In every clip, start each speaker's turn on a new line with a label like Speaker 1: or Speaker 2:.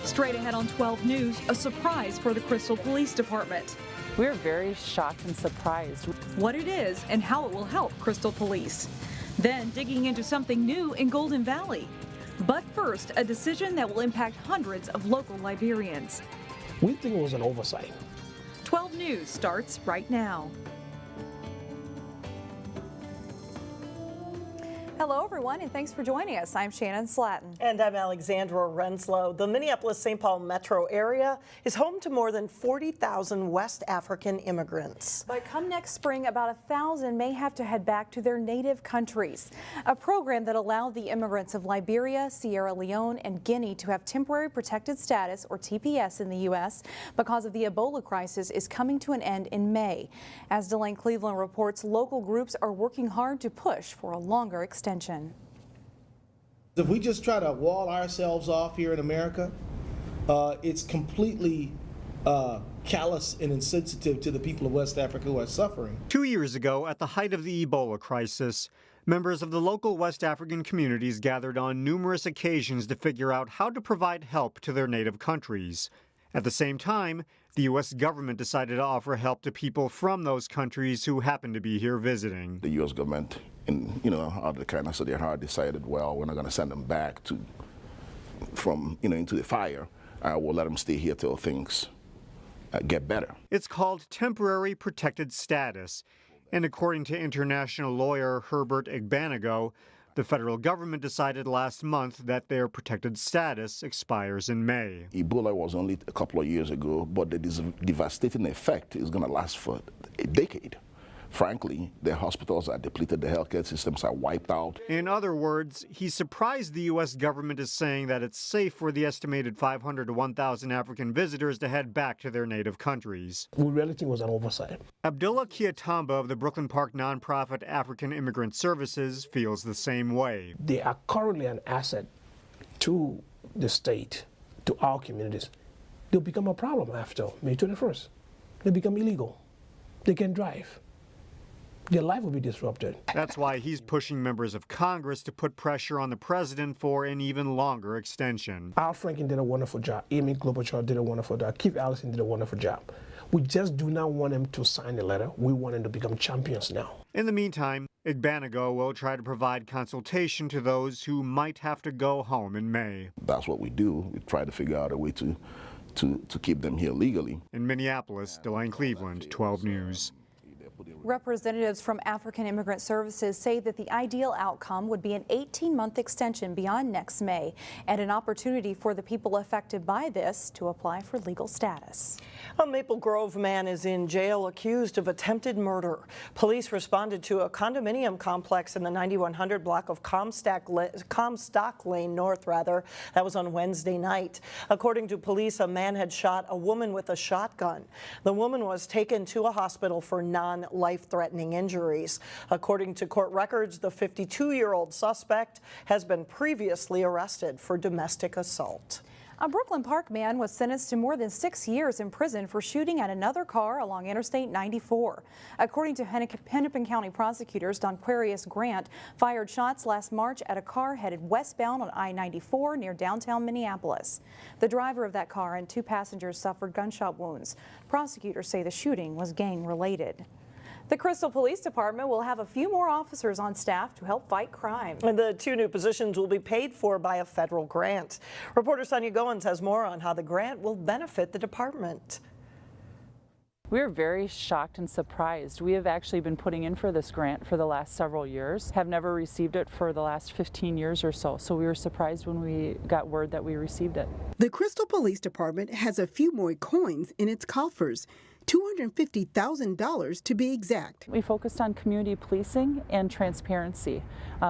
Speaker 1: Straight ahead on 12 News, a surprise for the Crystal Police Department.
Speaker 2: We're very shocked and surprised.
Speaker 1: What it is and how it will help Crystal Police. Then digging into something new in Golden Valley. But first, a decision that will impact hundreds of local Liberians.
Speaker 3: We think it was an oversight.
Speaker 1: 12 News starts right now.
Speaker 4: Hello, everyone, and thanks for joining us. I'm Shannon Slatton.
Speaker 5: And I'm Alexandra Renslow. The Minneapolis-St. Paul metro area is home to more than 40,000 West African immigrants.
Speaker 4: But come next spring, about 1,000 may have to head back to their native countries. A program that allowed the immigrants of Liberia, Sierra Leone, and Guinea to have temporary protected status, or TPS, in the U.S. because of the Ebola crisis is coming to an end in May. As Delane Cleveland reports, local groups are working hard to push for a longer extension.
Speaker 6: If we just try to wall ourselves off here in America, it's completely callous and insensitive to the people of West Africa who are suffering.
Speaker 7: 2 years ago, at the height of the Ebola crisis, members of the local West African communities gathered on numerous occasions to figure out how to provide help to their native countries. At the same time, the U.S. government decided to offer help to people from those countries who happen to be here visiting.
Speaker 8: The U.S. government, out of the kindness of their heart, decided, well, we're not going to send them back into the fire. We'll let them stay here till things get better.
Speaker 7: It's called temporary protected status, and according to international lawyer Herbert Igbanago, the federal government decided last month that their protected status expires in May.
Speaker 8: Ebola was only a couple of years ago, but the devastating effect is going to last for a decade. Frankly, the hospitals are depleted, the healthcare systems are wiped out.
Speaker 7: In other words, he's surprised the U.S. government is saying that it's safe for the estimated 500 to 1,000 African visitors to head back to their native countries.
Speaker 3: We really think it was an oversight.
Speaker 7: Abdullah Kiatamba of the Brooklyn Park nonprofit African Immigrant Services feels the same way.
Speaker 3: They are currently an asset to the state, to our communities. They'll become a problem after May 21st. They become illegal. They can't drive. Their life will be disrupted.
Speaker 7: That's why he's pushing members of Congress to put pressure on the president for an even longer extension.
Speaker 3: Al Franken did a wonderful job. Amy Klobuchar did a wonderful job. Keith Ellison did a wonderful job. We just do not want them to sign the letter. We want them to become champions now.
Speaker 7: In the meantime, Igbanago will try to provide consultation to those who might have to go home in May.
Speaker 8: That's what we do. We try to figure out a way to keep them here legally.
Speaker 7: In Minneapolis, Delane Cleveland, 12 News.
Speaker 4: Representatives from African Immigrant Services say that the ideal outcome would be an 18-month extension beyond next May and an opportunity for the people affected by this to apply for legal status.
Speaker 5: A Maple Grove man is in jail accused of attempted murder. Police responded to a condominium complex in the 9100 block of Comstock Lane North, that was on Wednesday night. According to police, a man had shot a woman with a shotgun. The woman was taken to a hospital for non-life-threatening injuries. According to court records, the 52-year-old suspect has been previously arrested for domestic assault.
Speaker 4: A Brooklyn Park man was sentenced to more than 6 years in prison for shooting at another car along Interstate 94. According to Hennepin County prosecutors, Donquarius Grant fired shots last March at a car headed westbound on I-94 near downtown Minneapolis. The driver of that car and 2 passengers suffered gunshot wounds. Prosecutors say the shooting was gang-related. The Crystal Police Department will have a few more officers on staff to help fight crime.
Speaker 5: And the 2 new positions will be paid for by a federal grant. Reporter Sonia Goins has more on how the grant will benefit the department.
Speaker 2: We're very shocked and surprised. We have actually been putting in for this grant for the last several years, have never received it for the last 15 years or so. So we were surprised when we got word that we received it.
Speaker 9: The Crystal Police Department has a few more coins in its coffers. $250,000 to be exact.
Speaker 2: We focused on community policing and transparency.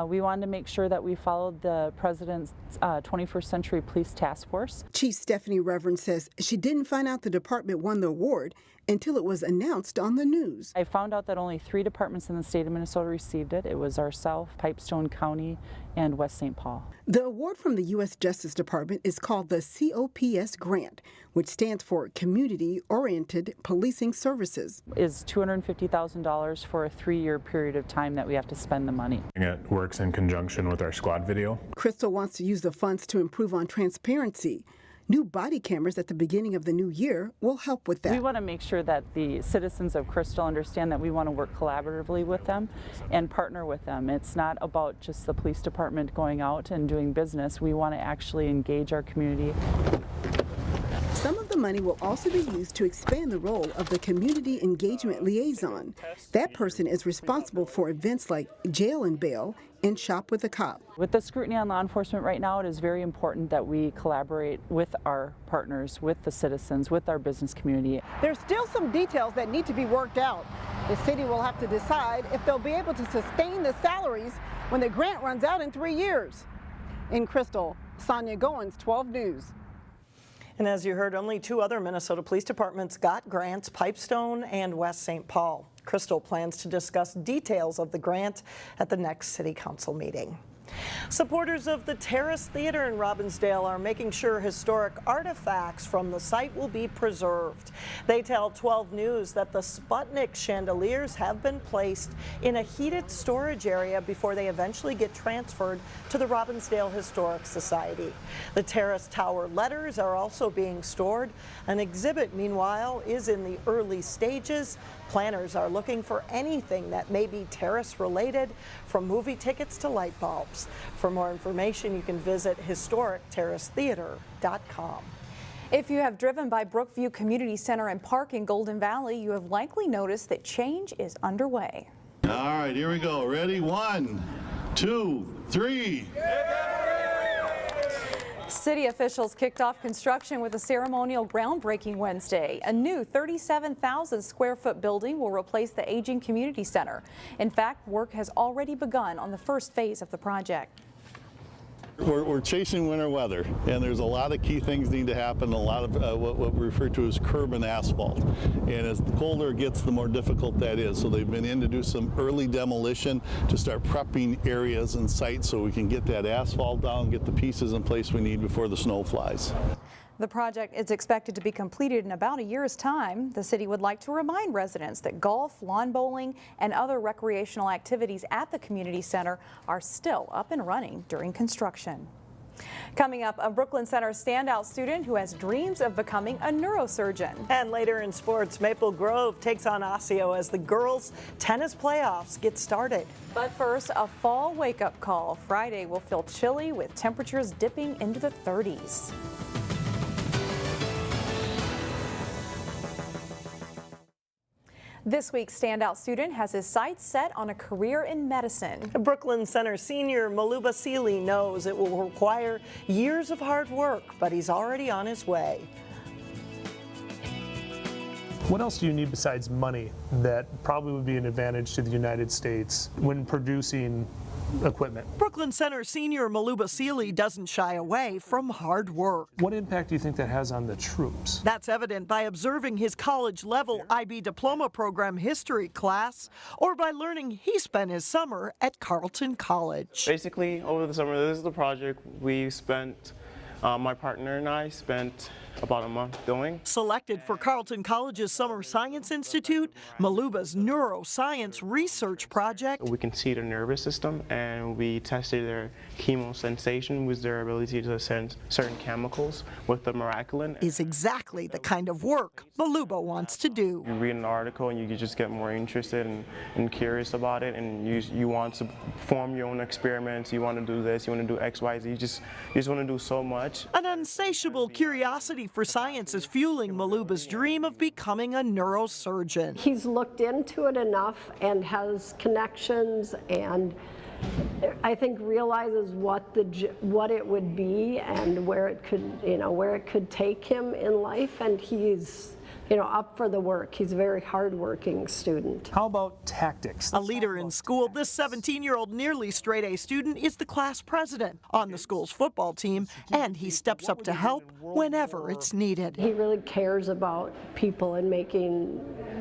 Speaker 2: We wanted to make sure that we followed the President's 21st Century Police Task Force.
Speaker 9: Chief Stephanie Reverend says she didn't find out the department won the award until it was announced on the news.
Speaker 2: I found out that only 3 departments in the state of Minnesota received it. It was ourselves, Pipestone County, and West St. Paul.
Speaker 9: The award from the U.S. Justice Department is called the COPS Grant, which stands for Community Oriented Policing Services.
Speaker 2: Is $250,000 for a 3-year period of time that we have to spend the money.
Speaker 10: It works in conjunction with our squad video.
Speaker 9: Crystal wants to use the funds to improve on transparency. New body cameras at the beginning of the new year will help with that.
Speaker 2: We want to make sure that the citizens of Crystal understand that we want to work collaboratively with them and partner with them. It's not about just the police department going out and doing business. We want to actually engage our community.
Speaker 9: Some of the money will also be used to expand the role of the community engagement liaison. That person is responsible for events like jail and bail and shop with a cop.
Speaker 2: With the scrutiny on law enforcement right now, it is very important that we collaborate with our partners, with the citizens, with our business community.
Speaker 10: There's still some details that need to be worked out. The city will have to decide if they'll be able to sustain the salaries when the grant runs out in 3 years. In Crystal, Sonia Goins, 12 News.
Speaker 5: And as you heard, only 2 other Minnesota police departments got grants, Pipestone and West St. Paul. Crystal plans to discuss details of the grant at the next city council meeting. Supporters of the Terrace Theater in Robbinsdale are making sure historic artifacts from the site will be preserved. They tell 12 News that the Sputnik chandeliers have been placed in a heated storage area before they eventually get transferred to the Robbinsdale Historic Society. The Terrace Tower letters are also being stored. An exhibit, meanwhile, is in the early stages. Planners are looking for anything that may be Terrace related, from movie tickets to light bulbs. For more information, you can visit historicterracetheater.com.
Speaker 4: If you have driven by Brookview Community Center and Park in Golden Valley, you have likely noticed that change is underway.
Speaker 11: All right, here we go. Ready? 1, 2, 3.
Speaker 4: City officials kicked off construction with a ceremonial groundbreaking Wednesday. A new 37,000 square foot building will replace the aging community center. In fact, work has already begun on the first phase of the project.
Speaker 11: We're chasing winter weather, and there's a lot of key things need to happen, a lot of what we refer to as curb and asphalt. And as the colder it gets, the more difficult that is. So they've been in to do some early demolition to start prepping areas and sites so we can get that asphalt down, get the pieces in place we need before the snow flies.
Speaker 4: The project is expected to be completed in about a year's time. The city would like to remind residents that golf, lawn bowling, and other recreational activities at the community center are still up and running during construction. Coming up, a Brooklyn Center standout student who has dreams of becoming a neurosurgeon.
Speaker 5: And later in sports, Maple Grove takes on Osseo as the girls' tennis playoffs get started.
Speaker 4: But first, a fall wake-up call. Friday will feel chilly with temperatures dipping into the 30s. This week's standout student has his sights set on a career in medicine.
Speaker 5: Brooklyn Center senior Molubah Seley knows it will require years of hard work, but he's already on his way.
Speaker 12: What else do you need besides money that probably would be an advantage to the United States when producing equipment?
Speaker 5: Brooklyn Center senior Molubah Seley doesn't shy away from hard work.
Speaker 12: What impact do you think that has on the troops?
Speaker 5: That's evident by observing his college-level IB diploma program history class, or by learning he spent his summer at Carleton College.
Speaker 13: Basically, over the summer, this is the project we spent, my partner and I spent about a month doing.
Speaker 5: Selected for Carleton College's Summer Science Institute, Molubah's neuroscience research project.
Speaker 13: We can see the nervous system, and we tested their chemosensation with their ability to sense certain chemicals with the miraculin.
Speaker 5: Is exactly the kind of work Molubah wants to do.
Speaker 13: You read an article and you just get more interested and curious about it, and you want to form your own experiments. You want to do this, you want to do X, Y, Z. You just want to do so much.
Speaker 5: An insatiable curiosity for science is fueling Molubah's dream of becoming a neurosurgeon.
Speaker 14: He's looked into it enough and has connections, and I think realizes what it would be and where it could take him in life, and he's up for the work. He's a very hardworking student.
Speaker 12: How about tactics?
Speaker 5: A leader in school, this 17-year-old nearly straight-A student is the class president on the school's football team, and he steps up to help whenever it's needed.
Speaker 14: He really cares about people and making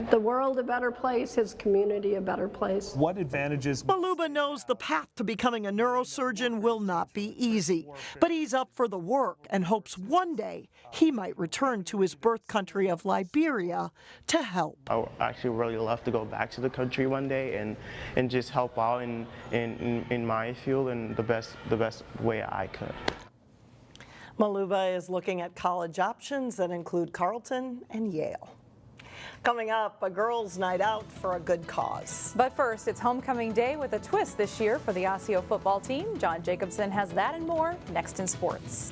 Speaker 14: the world a better place, his community a better place.
Speaker 12: What advantages?
Speaker 5: Molubah knows the path to becoming a neurosurgeon will not be easy, but he's up for the work and hopes one day he might return to his birth country of Liberia to help.
Speaker 13: I would actually really love to go back to the country one day and just help out in my field in the best way I could.
Speaker 5: Molubah is looking at college options that include Carleton and Yale. Coming up, a girls' night out for a good cause.
Speaker 4: But first, it's homecoming day with a twist this year for the Osseo football team. John Jacobson has that and more next in sports.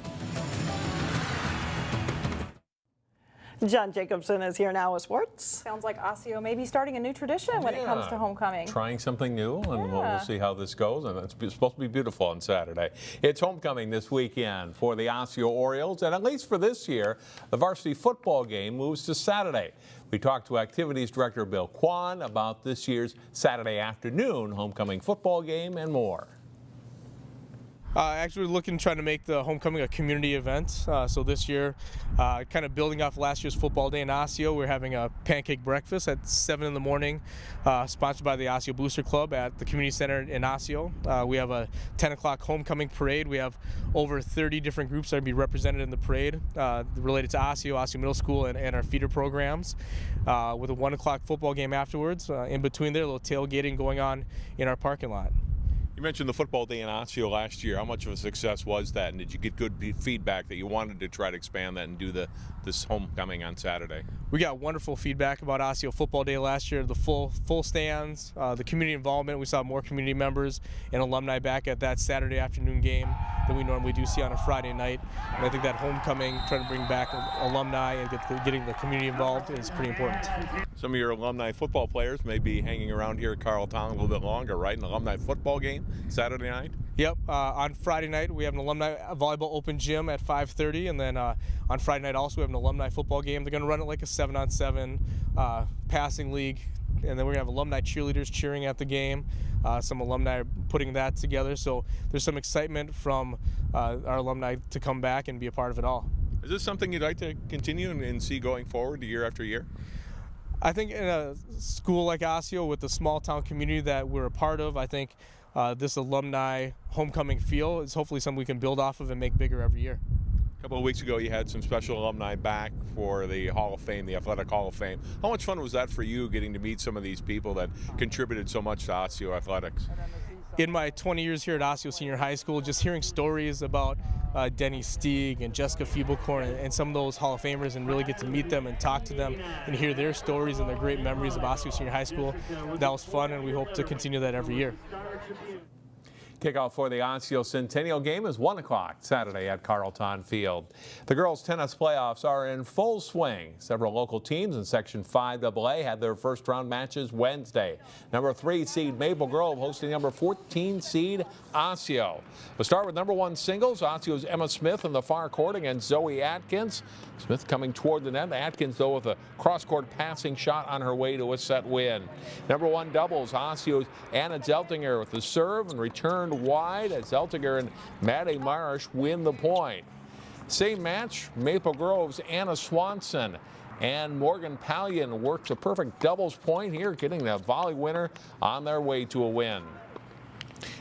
Speaker 5: John Jacobson is here now with sports.
Speaker 4: Sounds like Osseo may be starting a new tradition when it comes to homecoming.
Speaker 15: Trying something new, and we'll see how this goes. And it's supposed to be beautiful on Saturday. It's homecoming this weekend for the Osseo Orioles, and at least for this year, the varsity football game moves to Saturday. We talked to Activities Director Bill Kwan about this year's Saturday afternoon homecoming football game and more.
Speaker 16: Actually, we're trying to make the homecoming a community event. So this year, kind of building off last year's football day in Osseo, we're having a pancake breakfast at 7 in the morning, sponsored by the Osseo Booster Club at the Community Center in Osseo. We have a 10 o'clock homecoming parade. We have over 30 different groups that will be represented in the parade related to Osseo, Osseo Middle School, and our feeder programs. With a 1 o'clock football game afterwards. In between there, a little tailgating going on in our parking lot.
Speaker 15: You mentioned the football day in Osseo last year. How much of a success was that, and did you get good feedback that you wanted to try to expand that and do this homecoming on Saturday?
Speaker 16: We got wonderful feedback about Osseo football day last year. The full stands, the community involvement. We saw more community members and alumni back at that Saturday afternoon game than we normally do see on a Friday night. And I think that homecoming, trying to bring back alumni and getting the community involved is pretty important.
Speaker 15: Some of your alumni football players may be hanging around here at Carlton a little bit longer, right? An alumni football game Saturday night?
Speaker 16: Yep. On Friday night, we have an alumni volleyball open gym at 5:30, and then on Friday night also we have an alumni football game. They're going to run it like a 7-on-7 passing league, and then we're going to have alumni cheerleaders cheering at the game. Some alumni are putting that together, so there's some excitement from our alumni to come back and be a part of it all.
Speaker 15: Is this something you'd like to continue and see going forward year after year?
Speaker 16: I think in a school like Osseo, with the small town community that we're a part of, I think this alumni homecoming feel is hopefully something we can build off of and make bigger every year.
Speaker 15: A couple of weeks ago, you had some special alumni back for the Hall of Fame, the Athletic Hall of Fame. How much fun was that for you, getting to meet some of these people that contributed so much to Osseo athletics?
Speaker 16: In my 20 years here at Osseo Senior High School, just hearing stories about Denny Stieg and Jessica Feeblecorn and some of those Hall of Famers, and really get to meet them and talk to them and hear their stories and their great memories of Osseo Senior High School, that was fun, and we hope to continue that every year.
Speaker 15: Kickoff for the Osseo Centennial game is 1 o'clock Saturday at Carlton Field. The girls' tennis playoffs are in full swing. Several local teams in Section 5AA had their first-round matches Wednesday. Number 3 seed Maple Grove hosting number 14 seed Osseo. We'll start with number 1 singles. Osseo's Emma Smith in the far court against Zoe Atkins. Smith coming toward the net. Atkins, though, with a cross-court passing shot on her way to a set win. Number 1 doubles. Osseo's Anna Zeltinger with the serve and return wide as Zeltinger and Maddie Marsh win the point. Same match, Maple Grove's Anna Swanson and Morgan Pallion worked a perfect doubles point here, getting the volley winner on their way to a win.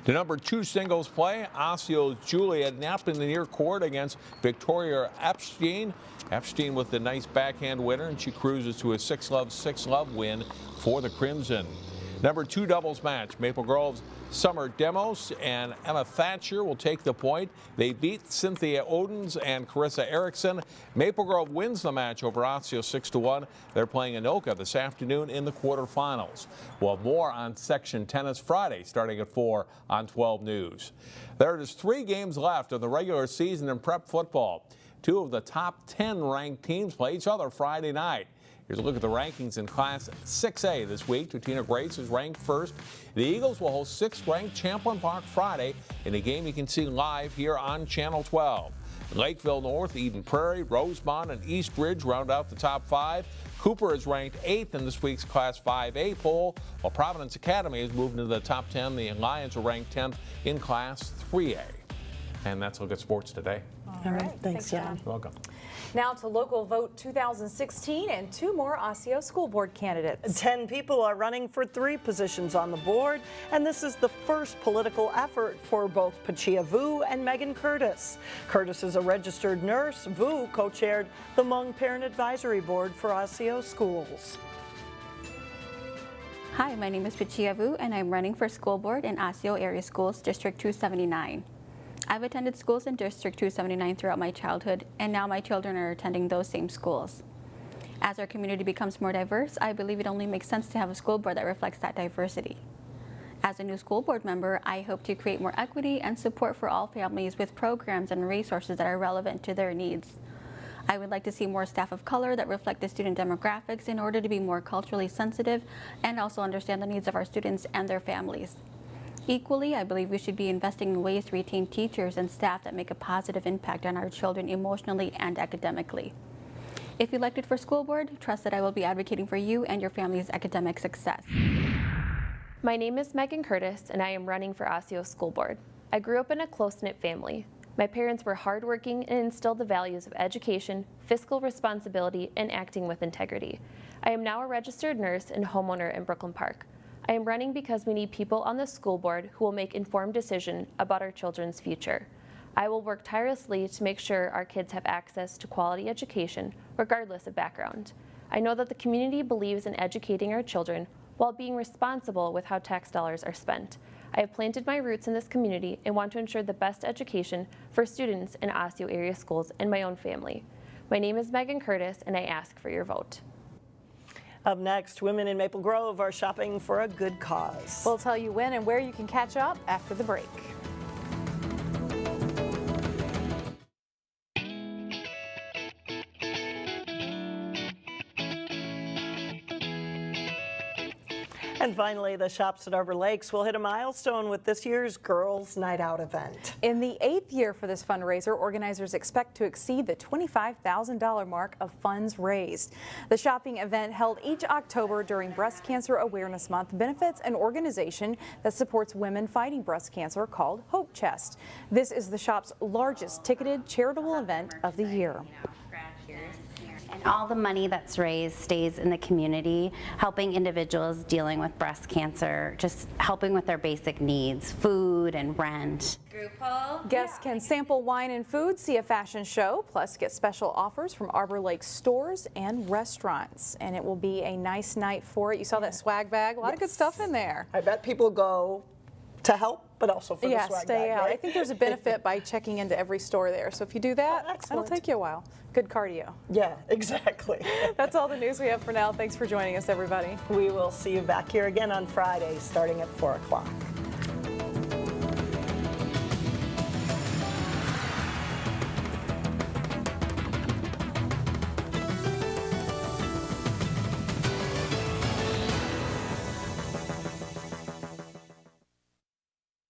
Speaker 15: The number 2 singles play, Osseo's Julia Knapp in the near court against Victoria Epstein. Epstein with the nice backhand winner, and she cruises to a 6-love win for the Crimson. Number 2 doubles match, Maple Grove's Summer Demos and Emma Thatcher will take the point. They beat Cynthia Odens and Carissa Erickson. Maple Grove wins the match over Osseo 6-1. They're playing Anoka this afternoon in the quarterfinals. We'll have more on Section Tennis Friday starting at 4 on 12 News. There are just 3 games left of the regular season in prep football. 2 of the top 10 ranked teams play each other Friday night. Here's a look at the rankings in Class 6A this week. Tutina Grace is ranked first. The Eagles will host 6th ranked Champlain Park Friday in a game you can see live here on Channel 12. Lakeville North, Eden Prairie, Rosemont, and East Ridge round out the top 5. Cooper is ranked 8th in this week's Class 5A poll, while Providence Academy has moved into the top 10. The Lions are ranked 10th in Class 3A. And that's a look at sports today.
Speaker 5: All right. Thanks, John.
Speaker 15: You're welcome.
Speaker 4: Now to Local Vote 2016 and 2 more Osseo School Board candidates.
Speaker 5: 10 people are running for 3 positions on the board, and this is the first political effort for both Pachia Vu and Megan Curtis. Curtis is a registered nurse. Vu co-chaired the Hmong Parent Advisory Board for Osseo Schools.
Speaker 17: Hi, my name is Pachia Vu, and I'm running for school board in Osseo Area Schools District 279. I've attended schools in District 279 throughout my childhood, and now my children are attending those same schools. As our community becomes more diverse, I believe it only makes sense to have a school board that reflects that diversity. As a new school board member, I hope to create more equity and support for all families with programs and resources that are relevant to their needs. I would like to see more staff of color that reflect the student demographics in order to be more culturally sensitive and also understand the needs of our students and their families. Equally, I believe we should be investing in ways to retain teachers and staff that make a positive impact on our children emotionally and academically. If elected for school board, trust that I will be advocating for you and your family's academic success.
Speaker 18: My name is Megan Curtis, and I am running for Osseo School Board. I grew up in a close-knit family. My parents were hardworking and instilled the values of education, fiscal responsibility, and acting with integrity. I am now a registered nurse and homeowner in Brooklyn Park. I am running because we need people on the school board who will make informed decisions about our children's future. I will work tirelessly to make sure our kids have access to quality education, regardless of background. I know that the community believes in educating our children while being responsible with how tax dollars are spent. I have planted my roots in this community and want to ensure the best education for students in Osseo area schools and my own family. My name is Megan Curtis, and I ask for your vote.
Speaker 5: Up next, women in Maple Grove are shopping for a good cause.
Speaker 4: We'll tell you when and where you can catch up after the break.
Speaker 5: And finally, the Shops at Arbor Lakes will hit a milestone with this year's Girls Night Out event.
Speaker 4: In the 8th year for this fundraiser, organizers expect to exceed the $25,000 mark of funds raised. The shopping event, held each October during Breast Cancer Awareness Month, benefits an organization that supports women fighting breast cancer called Hope Chest. This is the shop's largest ticketed charitable event of the year.
Speaker 19: And all the money that's raised stays in the community, helping individuals dealing with breast cancer, just helping with their basic needs, food and rent.
Speaker 4: Guests can sample wine and food, see a fashion show, plus get special offers from Arbor Lake stores and restaurants. And it will be a nice night for it. You saw that swag bag, a lot of good stuff in there.
Speaker 5: I bet people go to help, but also for the swag
Speaker 4: stay
Speaker 5: bag,
Speaker 4: out.
Speaker 5: right?
Speaker 4: I think there's a benefit by checking into every store there. So if you do that, that'll take you a while. Good cardio.
Speaker 5: Yeah, exactly.
Speaker 4: That's all the news we have for now. Thanks for joining us, everybody.
Speaker 5: We will see you back here again on Friday, starting at 4 o'clock.